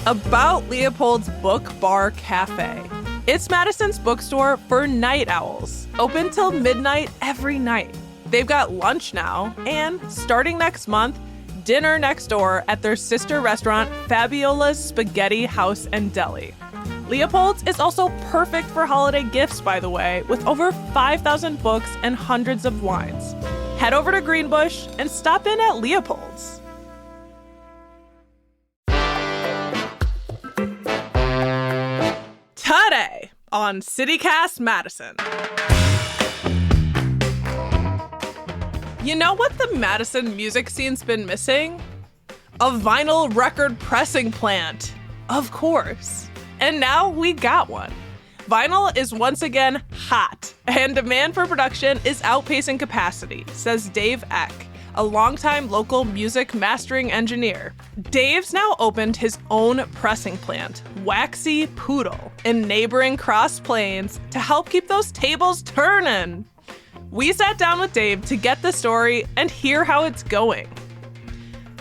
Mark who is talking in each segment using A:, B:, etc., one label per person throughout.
A: about Leopold's Book Bar Cafe. It's Madison's bookstore for night owls, open till midnight every night. They've got lunch now, and starting next month, dinner next door at their sister restaurant, Fabiola's Spaghetti House and Deli. Leopold's is also perfect for holiday gifts, by the way, with over 5,000 books and hundreds of wines. Head over to Greenbush and stop in at Leopold's. Today on CityCast Madison. You know what the Madison music scene's been missing? A vinyl record pressing plant. Of course. And now we got one. Vinyl is once again hot, and demand for production is outpacing capacity, says Dave Eck, a longtime local music mastering engineer. Dave's now opened his own pressing plant, Waxy Poodle, in neighboring Cross Plains to help keep those tables turning. We sat down with Dave to get the story and hear how it's going.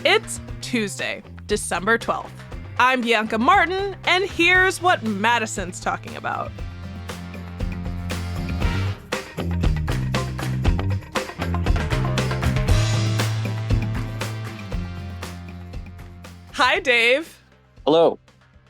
A: It's Tuesday, December 12th. I'm Bianca Martin, and here's what Madison's talking about. Hi, Dave.
B: Hello.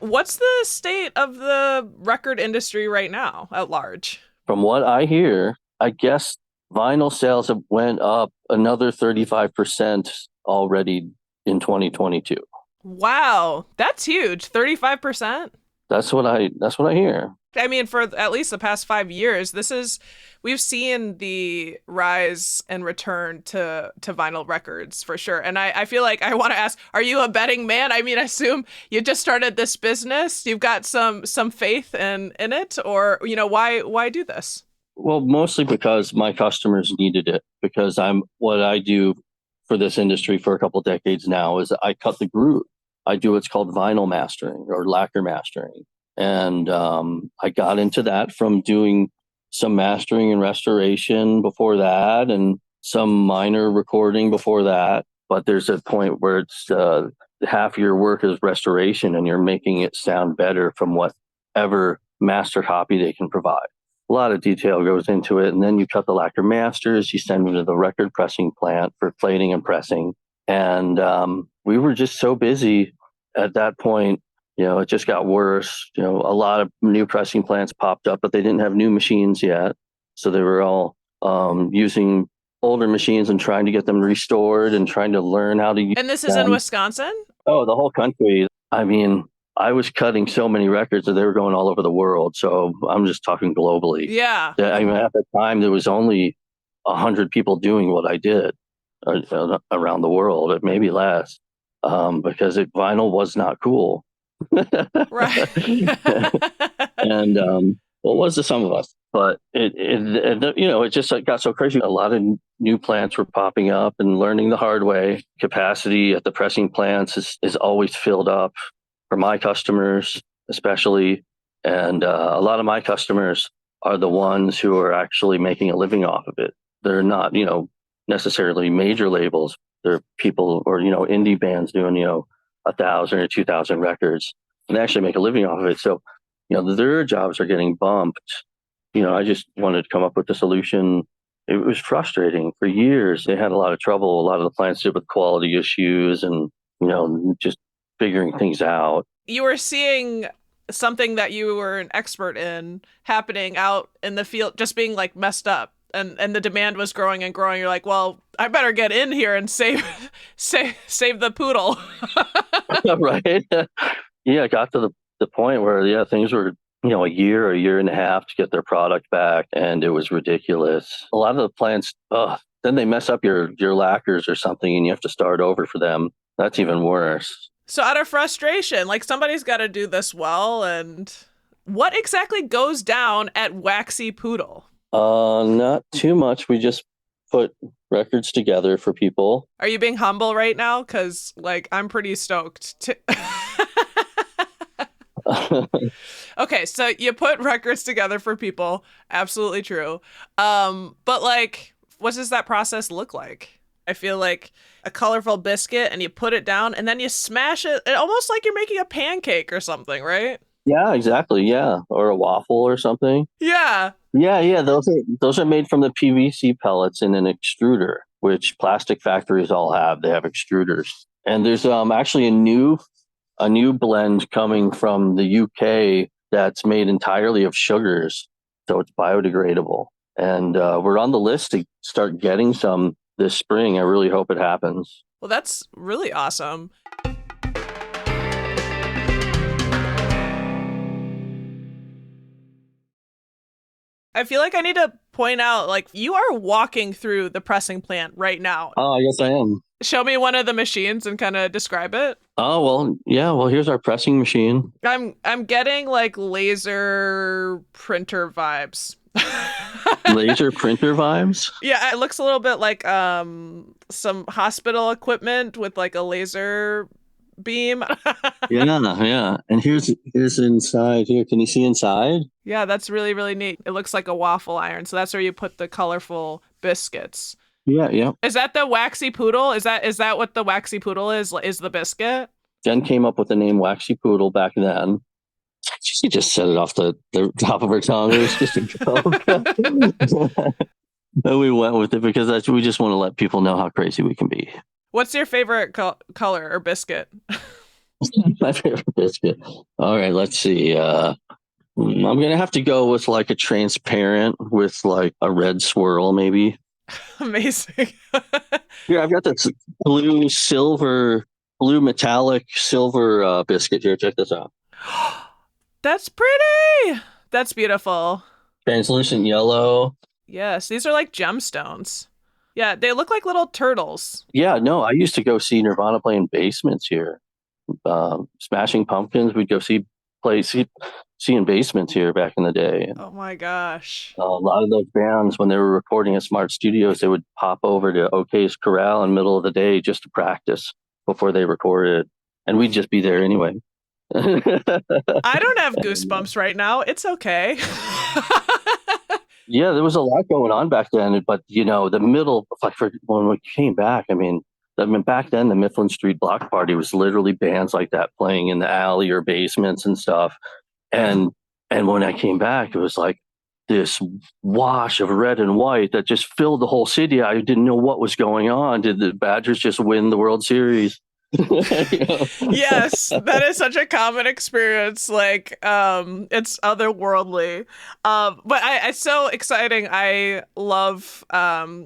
A: What's the state of the record industry right now at large?
B: From what I hear, I guess vinyl sales have went up another 35% already in 2022.
A: Wow, that's huge. 35%?
B: That's what I hear.
A: I mean, for at least the past 5 years, we've seen the rise and return to vinyl records for sure. And I feel like I want to ask, are you a betting man? I mean, I assume you just started this business. You've got some faith in it, or, why do this?
B: Well, mostly because my customers needed it, because what I do for this industry for a couple decades now is I cut the groove. I do what's called vinyl mastering or lacquer mastering. And I got into that from doing some mastering and restoration before that and some minor recording before that. But there's a point where it's half your work is restoration and you're making it sound better from whatever master copy they can provide. A lot of detail goes into it. And then you cut the lacquer masters, you send them to the record pressing plant for plating and pressing. And we were just so busy at that point. It just got worse. A lot of new pressing plants popped up, but they didn't have new machines yet. So they were all using older machines and trying to get them restored and trying to learn how to use them.
A: And this is in Wisconsin?
B: Oh, the whole country. I mean, I was cutting so many records that they were going all over the world. So I'm just talking globally.
A: Yeah.
B: I mean, at the time, there was only 100 people doing what I did around the world, maybe less, because vinyl was not cool.
A: Right.
B: And well, it was to some of us, but it just got so crazy. A lot of new plants were popping up and learning the hard way. Capacity at the pressing plants is always filled up for my customers, especially. And a lot of my customers are the ones who are actually making a living off of it. They're not, necessarily major labels. They're people or, indie bands doing, 1,000 or 2,000 records and they actually make a living off of it. So, their jobs are getting bumped. I just wanted to come up with a solution. It was frustrating for years. They had a lot of trouble. A lot of the plants did with quality issues and, just figuring things out.
A: You were seeing something that you were an expert in happening out in the field, just being like messed up. And the demand was growing and growing. You're like, well, I better get in here and save the poodle.
B: Right. Yeah, it got to the point where, things were, a year and a half to get their product back. And it was ridiculous. A lot of the plants, then they mess up your lacquers or something and you have to start over for them. That's even worse.
A: So out of frustration, like somebody's got to do this well. And what exactly goes down at Waxy Poodle?
B: Not too much. We just put records together for people.
A: Are you being humble right now? Because, I'm pretty stoked. Okay, so you put records together for people. Absolutely true. But, what does that process look like? I feel like a colorful biscuit and you put it down and then you smash it, almost like you're making a pancake or something, right?
B: Yeah, exactly. Yeah, or a waffle or something.
A: Yeah.
B: Yeah. Those are made from the PVC pellets in an extruder, which plastic factories all have. They have extruders, and there's actually a new blend coming from the UK that's made entirely of sugars, so it's biodegradable. And we're on the list to start getting some this spring. I really hope it happens.
A: Well, that's really awesome. I feel like I need to point out, like, you are walking through the pressing plant right now.
B: Oh, I guess I am.
A: Show me one of the machines and kind of describe it.
B: Oh, well, yeah. Well, here's our pressing machine.
A: I'm getting like laser printer vibes.
B: Laser printer vibes?
A: Yeah, it looks a little bit like some hospital equipment with like a laser beam.
B: Yeah. And here's inside here. Can you see inside?
A: Yeah, that's really, really neat. It looks like a waffle iron. So that's where you put the colorful biscuits.
B: Yeah.
A: Is that the waxy poodle? Is that what the waxy poodle is? Is the biscuit?
B: Jen came up with the name Waxy Poodle back then. She just said it off the top of her tongue. It was just a joke. And we went with it because we just want to let people know how crazy we can be.
A: What's your favorite color or biscuit?
B: My favorite biscuit. All right, let's see. I'm going to have to go with like a transparent with like a red swirl, maybe.
A: Amazing.
B: Here, I've got this blue metallic silver biscuit here. Check this out.
A: That's pretty. That's beautiful.
B: Translucent yellow.
A: Yes, these are like gemstones. Yeah, they look like little turtles.
B: Yeah, no, I used to go see Nirvana play in basements here. Smashing Pumpkins, we'd go see in basements here back in the day.
A: Oh my gosh.
B: A lot of those bands, when they were recording at Smart Studios, they would pop over to OK's Corral in the middle of the day just to practice before they recorded. And we'd just be there anyway.
A: I don't have goosebumps right now. It's okay.
B: Yeah, there was a lot going on back then, but the middle, like when we came back, back then the Mifflin Street Block Party was literally bands like that playing in the alley or basements and stuff. And when I came back, it was like this wash of red and white that just filled the whole city. I didn't know what was going on. Did the Badgers just win the World Series?
A: Yes, that is such a common experience. Like, it's otherworldly. But it's so exciting. I love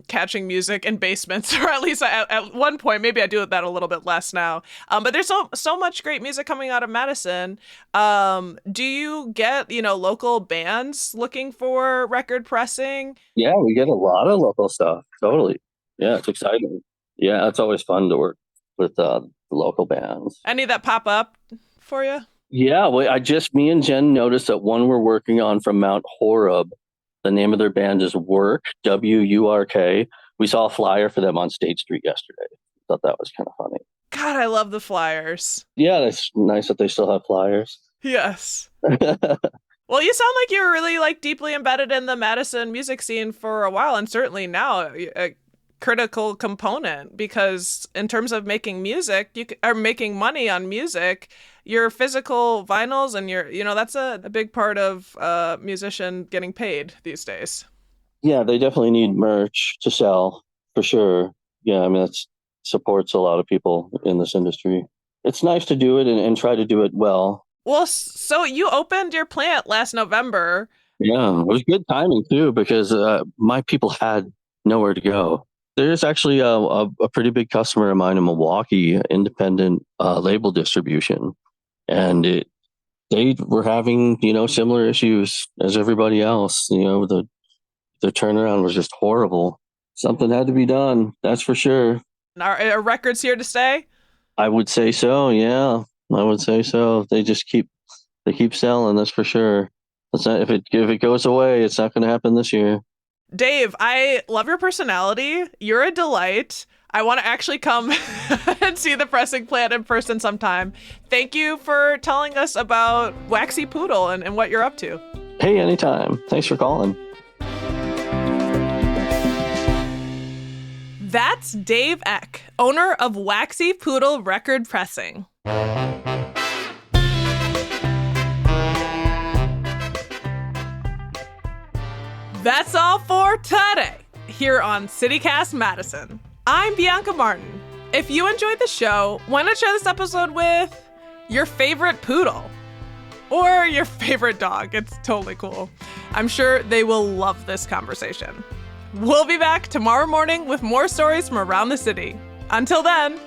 A: catching music in basements, or at least at one point. Maybe I do that a little bit less now. But there's so much great music coming out of Madison. Do you get local bands looking for record pressing?
B: Yeah, we get a lot of local stuff. Totally. Yeah, it's exciting. Yeah, it's always fun to work with the local bands.
A: Any that pop up for you?
B: Yeah, well, me and Jen noticed that one we're working on from Mount Horeb. The name of their band is Work, WURK. We saw a flyer for them on State Street yesterday. Thought that was kind of funny.
A: God, I love the flyers.
B: Yeah, it's nice that they still have flyers.
A: Yes. Well, you sound like you're really deeply embedded in the Madison music scene for a while, and certainly now critical component, because in terms of making music, you are making money on music, your physical vinyls and that's a big part of a musician getting paid these days.
B: Yeah, they definitely need merch to sell for sure. Yeah, that supports a lot of people in this industry. It's nice to do it and try to do it well.
A: Well, so you opened your plant last November.
B: Yeah, it was good timing too, because my people had nowhere to go. There's actually a pretty big customer of mine in Milwaukee, independent label distribution, and they were having similar issues as everybody else. The turnaround was just horrible. Something had to be done, that's for sure.
A: Are records here to stay?
B: I would say so. Yeah, I would say so. They keep selling, that's for sure. If it goes away, it's not going to happen this year.
A: Dave, I love your personality. You're a delight. I want to actually come and see the pressing plant in person sometime. Thank you for telling us about Waxy Poodle and what you're up to.
B: Hey, anytime. Thanks for calling.
A: That's Dave Eck, owner of Waxy Poodle Record Pressing. That's all for today here on CityCast Madison. I'm Bianca Martin. If you enjoyed the show, why not share this episode with your favorite poodle or your favorite dog? It's totally cool. I'm sure they will love this conversation. We'll be back tomorrow morning with more stories from around the city. Until then,